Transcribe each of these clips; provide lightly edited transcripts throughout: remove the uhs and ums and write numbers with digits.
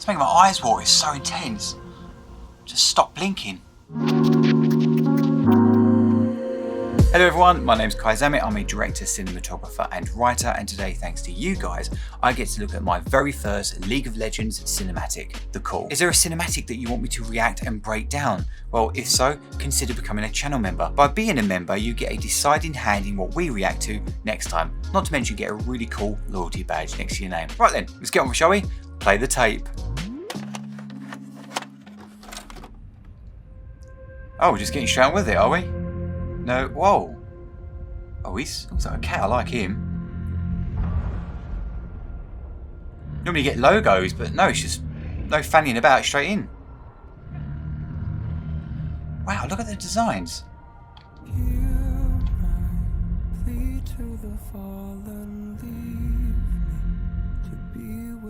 It's making my eyes water, it's so intense. Just stop blinking. Hello everyone, my name's Kai Zammit. I'm a director, cinematographer and writer, and today, thanks to you guys, I get to look at my very first League of Legends cinematic, The Call. Is there a cinematic that you want me to react and break down? Well, if so, consider becoming a channel member. By being a member, you get a deciding hand in what we react to next time. Not to mention you get a really cool loyalty badge next to your name. Right then, let's get on with it, shall we? Play the tape. Oh, we're just getting straight on with it, are we? No, whoa. Oh, he's like a cat, I like him. Normally you get logos, but no, it's just no fanning about, straight in. Wow, look at the designs.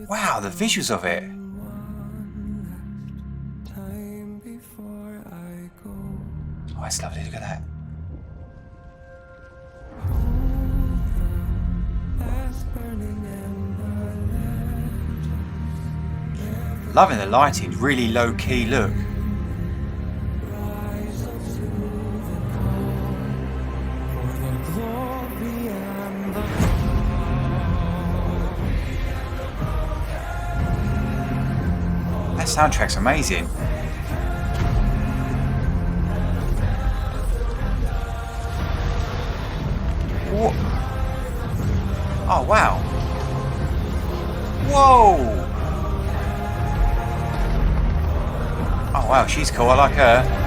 Wow, the visuals of it. Oh, that's lovely, look at that. Loving the lighting, really low key look. That soundtrack's amazing. What? Oh wow. Whoa! Oh wow, she's cool, I like her.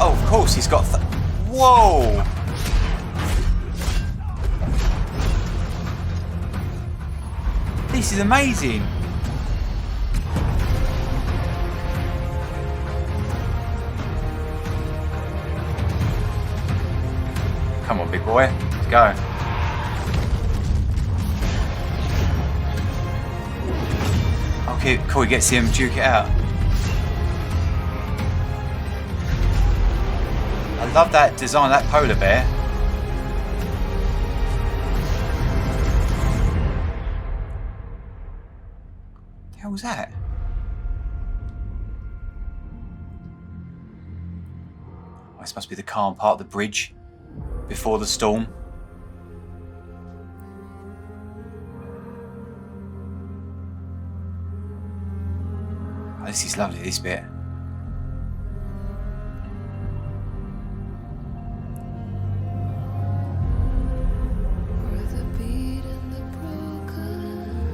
Oh, of course, he's got whoa! This is amazing! Come on, big boy, let's go. Okay, cool, he gets him, duke it out. I love that design, that polar bear. What the hell was that? Oh, this must be the calm part of the bridge before the storm. Oh, this is lovely, this bit.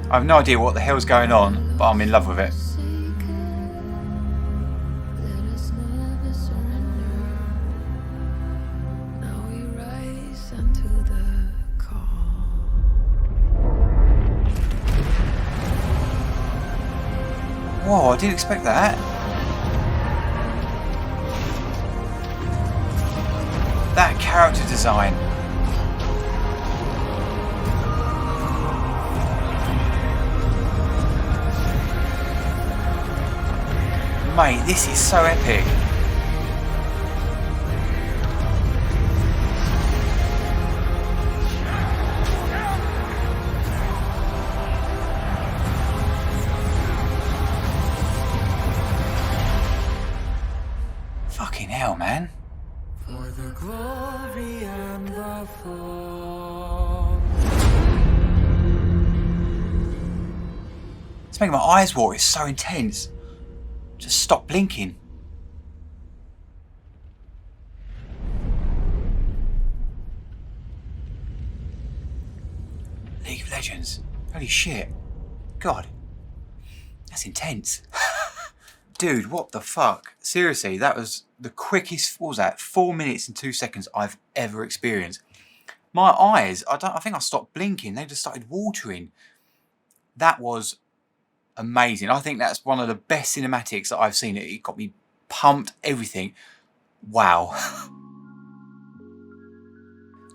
I have no idea what the hell's going on, but I'm in love with it. Whoa, I didn't expect that. That character design. Mate, this is so epic. Fucking hell, man. For the glory and the fall. It's making my eyes water, it's so intense. Just stop blinking. League of Legends. Holy shit. God. That's intense. Dude, what the fuck? Seriously, that was the quickest, what was that, 4 minutes and 2 seconds I've ever experienced. My eyes, I think I stopped blinking. They just started watering. That was amazing. I think that's one of the best cinematics that I've seen. It got me pumped, everything. Wow.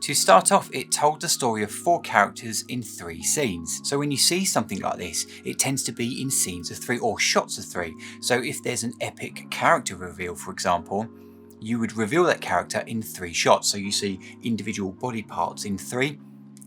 To start off, it told the story of 4 characters in 3 scenes. So when you see something like this, it tends to be in scenes of 3 or shots of 3. So if there's an epic character reveal, for example, you would reveal that character in 3 shots. So you see individual body parts in 3,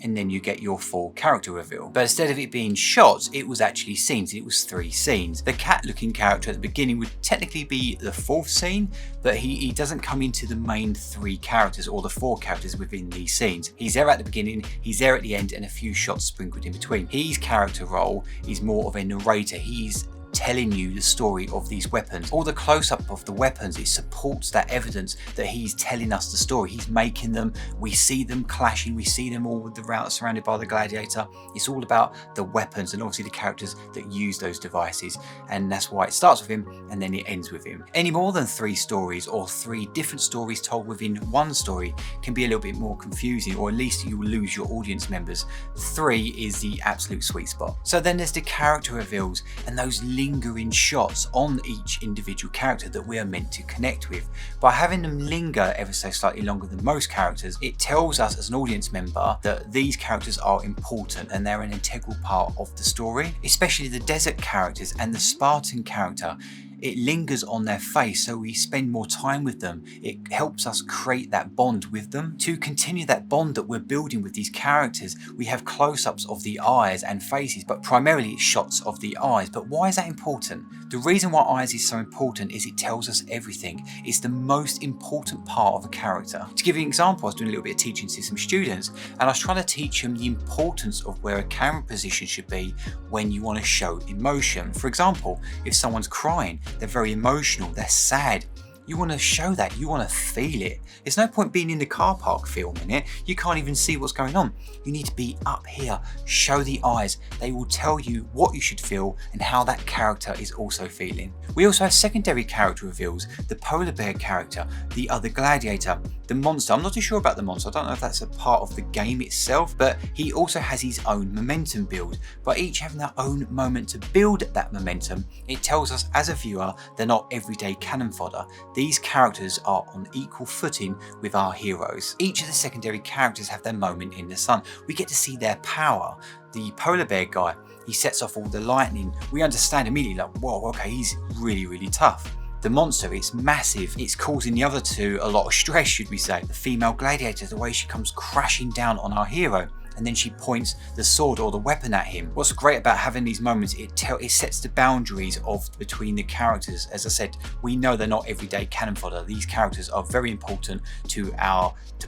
and then you get your full character reveal. But instead of it being shots, it was actually scenes. It was 3 scenes. The cat-looking character at the beginning would technically be the 4th scene, but he doesn't come into the main 3 characters or the 4 characters within these scenes. He's there at the beginning, he's there at the end, and a few shots sprinkled in between. His character role is more of a narrator. He's telling you the story of these weapons. All the close-up of the weapons, it supports that evidence that he's telling us the story. He's making them, we see them clashing, we see them all with the route surrounded by the gladiator. It's all about the weapons and obviously the characters that use those devices, and that's why it starts with him and then it ends with him. Any more than 3 stories or 3 different stories told within one story can be a little bit more confusing, or at least you will lose your audience members. 3 is the absolute sweet spot. So then there's the character reveals and those lingering shots on each individual character that we are meant to connect with. By having them linger ever so slightly longer than most characters, it tells us as an audience member that these characters are important and they're an integral part of the story. Especially the desert characters and the Spartan character, it lingers on their face, so we spend more time with them. It helps us create that bond with them. To continue that bond that we're building with these characters, we have close-ups of the eyes and faces, but primarily it's shots of the eyes. But why is that important? The reason why eyes is so important is it tells us everything. It's the most important part of a character. To give you an example, I was doing a little bit of teaching to some students, and I was trying to teach them the importance of where a camera position should be when you want to show emotion. For example, if someone's crying, they're very emotional, they're sad. You want to show that, you want to feel it. There's no point being in the car park filming it. You can't even see what's going on. You need to be up here, show the eyes. They will tell you what you should feel and how that character is also feeling. We also have secondary character reveals, the polar bear character, the other gladiator, the monster. I'm not too sure about the monster. I don't know if that's a part of the game itself, but he also has his own momentum build. By each having their own moment to build that momentum, it tells us as a viewer they're not everyday cannon fodder. These characters are on equal footing with our heroes. Each of the secondary characters have their moment in the sun. We get to see their power. The polar bear guy, he sets off all the lightning. We understand immediately, like, whoa, okay, he's really, really tough. The monster, it's massive. It's causing the other 2 a lot of stress, should we say. The female gladiator, the way she comes crashing down on our hero, and then she points the sword or the weapon at him. What's great about having these moments, it sets the boundaries of between the characters. As I said, we know they're not everyday cannon fodder. These characters are very important to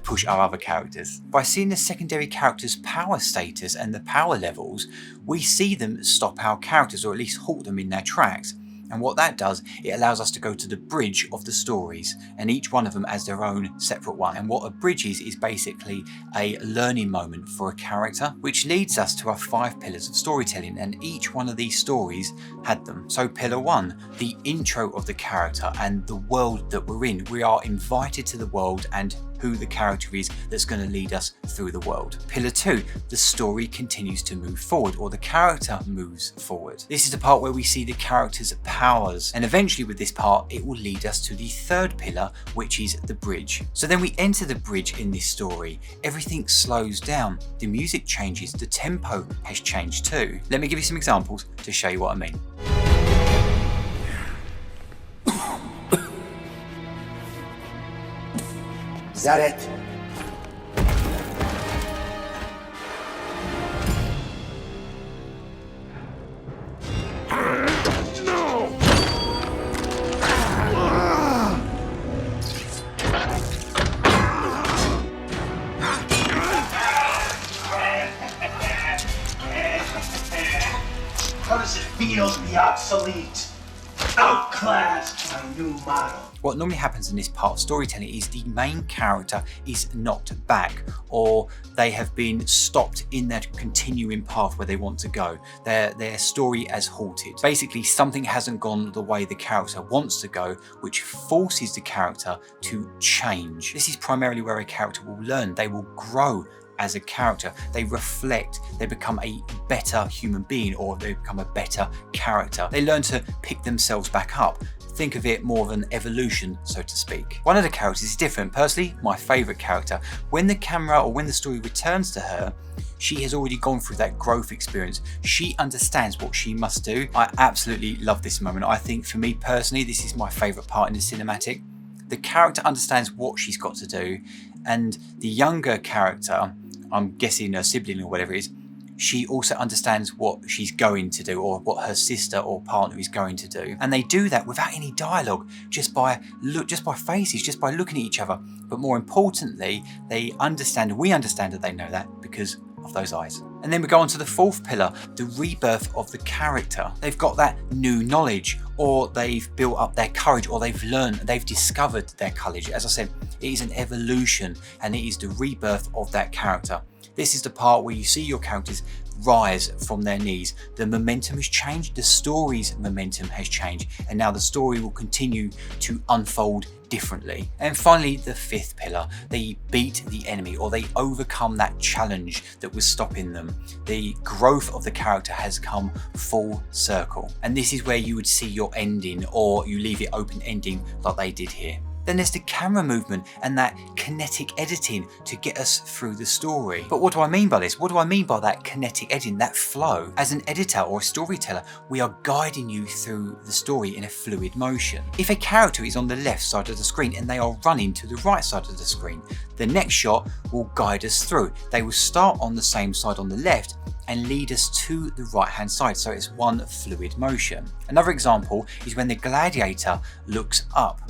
push our other characters. By seeing the secondary characters' power status and the power levels, we see them stop our characters, or at least halt them in their tracks. And what that does, it allows us to go to the bridge of the stories, and each one of them has their own separate one. And what a bridge is basically a learning moment for a character, which leads us to our 5 pillars of storytelling, and each one of these stories had them. So pillar 1, the intro of the character and the world that we're in. We are invited to the world and who the character is that's going to lead us through the world. Pillar 2, the story continues to move forward, or the character moves forward. This is the part where we see the character's powers, and eventually with this part it will lead us to the 3rd pillar, which is the bridge. So then we enter the bridge in this story. Everything slows down, the music changes, the tempo has changed too. Let me give you some examples to show you what I mean. Is that it? No! How does it feel to be obsolete? Outclassed by a new model. What normally happens in this part of storytelling is the main character is knocked back, or they have been stopped in their continuing path where they want to go. Their story has halted. Basically, something hasn't gone the way the character wants to go, which forces the character to change. This is primarily where a character will learn. They will grow as a character. They reflect, they become a better human being, or they become a better character. They learn to pick themselves back up. think of it more of an evolution, so to speak. One of the characters is different. Personally, my favourite character. When the camera or when the story returns to her, she has already gone through that growth experience. She understands what she must do. I absolutely love this moment. I think for me personally, this is my favourite part in the cinematic. The character understands what she's got to do, and the younger character, I'm guessing her sibling or whatever it is, she also understands what she's going to do or what her sister or partner is going to do. And they do that without any dialogue, just by faces, just by looking at each other. But more importantly, we understand that they know that because of those eyes. And then we go on to the fourth pillar, the rebirth of the character. They've got that new knowledge, or they've built up their courage, or they've discovered their courage. As I said, it is an evolution, and it is the rebirth of that character. This is the part where you see your characters rise from their knees. The momentum has changed, the story's momentum has changed, and now the story will continue to unfold differently. And finally, the fifth pillar, they beat the enemy, or they overcome that challenge that was stopping them. The growth of the character has come full circle. And this is where you would see your ending, or you leave it open ending like they did here. Then there's the camera movement and that kinetic editing to get us through the story. But what do I mean by this? What do I mean by that kinetic editing, that flow? As an editor or a storyteller, we are guiding you through the story in a fluid motion. If a character is on the left side of the screen and they are running to the right side of the screen, the next shot will guide us through. They will start on the same side on the left and lead us to the right hand side, so it's one fluid motion. Another example is when the gladiator looks up.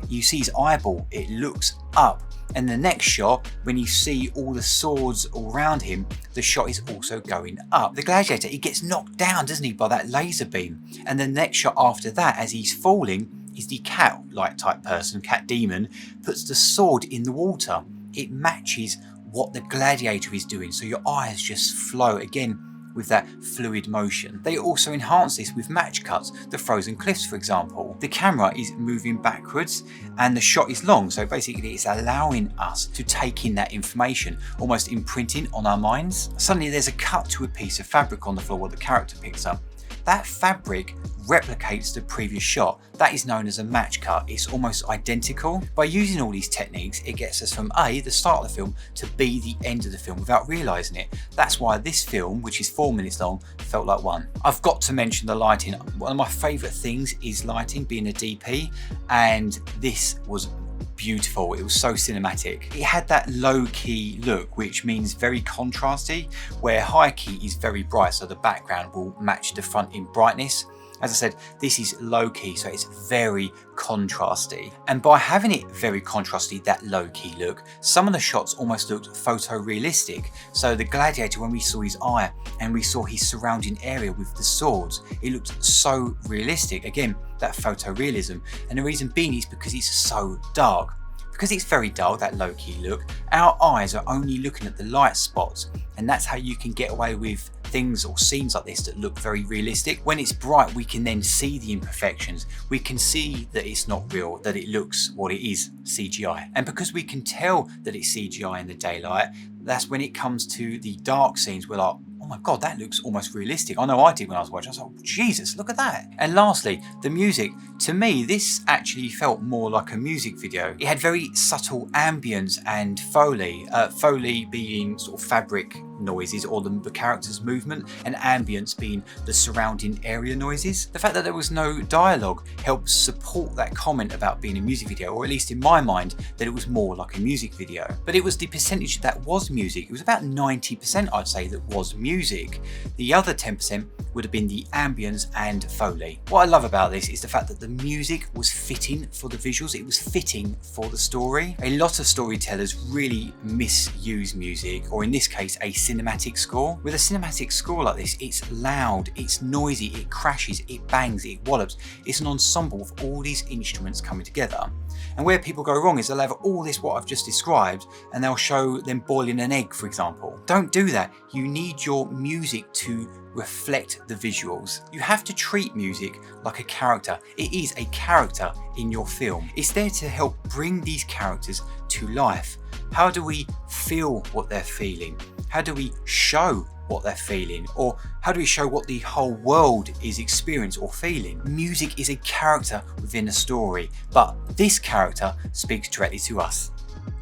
You see his eyeball, it looks up. And the next shot, when you see all the swords all around him, the shot is also going up. The gladiator, he gets knocked down, doesn't he, by that laser beam. And the next shot after that, as he's falling, is the cat-like type person, cat demon, puts the sword in the water. It matches what the gladiator is doing, so your eyes just flow again with that fluid motion. They also enhance this with match cuts, the frozen cliffs for example. The camera is moving backwards and the shot is long, so basically it's allowing us to take in that information, almost imprinting on our minds. Suddenly there's a cut to a piece of fabric on the floor what the character picks up. That fabric replicates the previous shot. That is known as a match cut. It's almost identical. By using all these techniques, it gets us from A, the start of the film, to B, the end of the film, without realising it. That's why this film, which is 4 minutes long, felt like one. I've got to mention the lighting. One of my favourite things is lighting, being a DP, and this was beautiful. It was so cinematic. It had that low-key look, which means very contrasty, where high-key is very bright, so the background will match the front in brightness. As I said, this is low-key, so it's very contrasty. And by having it very contrasty, that low-key look, some of the shots almost looked photorealistic. So the gladiator, when we saw his eye and we saw his surrounding area with the swords, it looked so realistic. Again, that photorealism. And the reason being is because it's so dark. Because it's very dull, that low-key look, our eyes are only looking at the light spots, and that's how you can get away with things or scenes like this that look very realistic. When it's bright, we can then see the imperfections. We can see that it's not real, that it looks what it is, CGI. And because we can tell that it's CGI in the daylight, that's when it comes to the dark scenes, we're like, oh my God, that looks almost realistic. I know I did when I was watching. I was like, Jesus, look at that. And lastly, the music. To me, this actually felt more like a music video. It had very subtle ambience and Foley. Foley being sort of fabric noises or the character's movement, and ambience being the surrounding area noises. The fact that there was no dialogue helps support that comment about being a music video, or at least in my mind, that it was more like a music video. But it was the percentage that was music. It was about 90%, I'd say, that was music. The other 10% would have been the ambience and Foley. What I love about this is the fact that the music was fitting for the visuals. It was fitting for the story. A lot of storytellers really misuse music, or in this case, a cinematic score. With a cinematic score like this, it's loud, it's noisy, it crashes, it bangs, it wallops. It's an ensemble of all these instruments coming together. And where people go wrong is they'll have all this what I've just described and they'll show them boiling an egg, for example. Don't do that. You need your music to reflect the visuals. You have to treat music like a character. It is a character in your film. It's there to help bring these characters to life. How do we feel what they're feeling? How do we show what they're feeling? Or how do we show what the whole world is experiencing or feeling? Music is a character within a story, but this character speaks directly to us.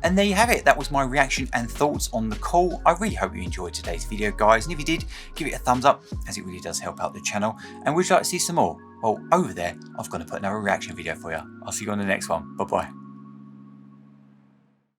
And there you have it. That was my reaction and thoughts on The Call. I really hope you enjoyed today's video, guys. And if you did, give it a thumbs up, as it really does help out the channel. And would you like to see some more? Well, over there, I've got to put another reaction video for you. I'll see you on the next one. Bye-bye.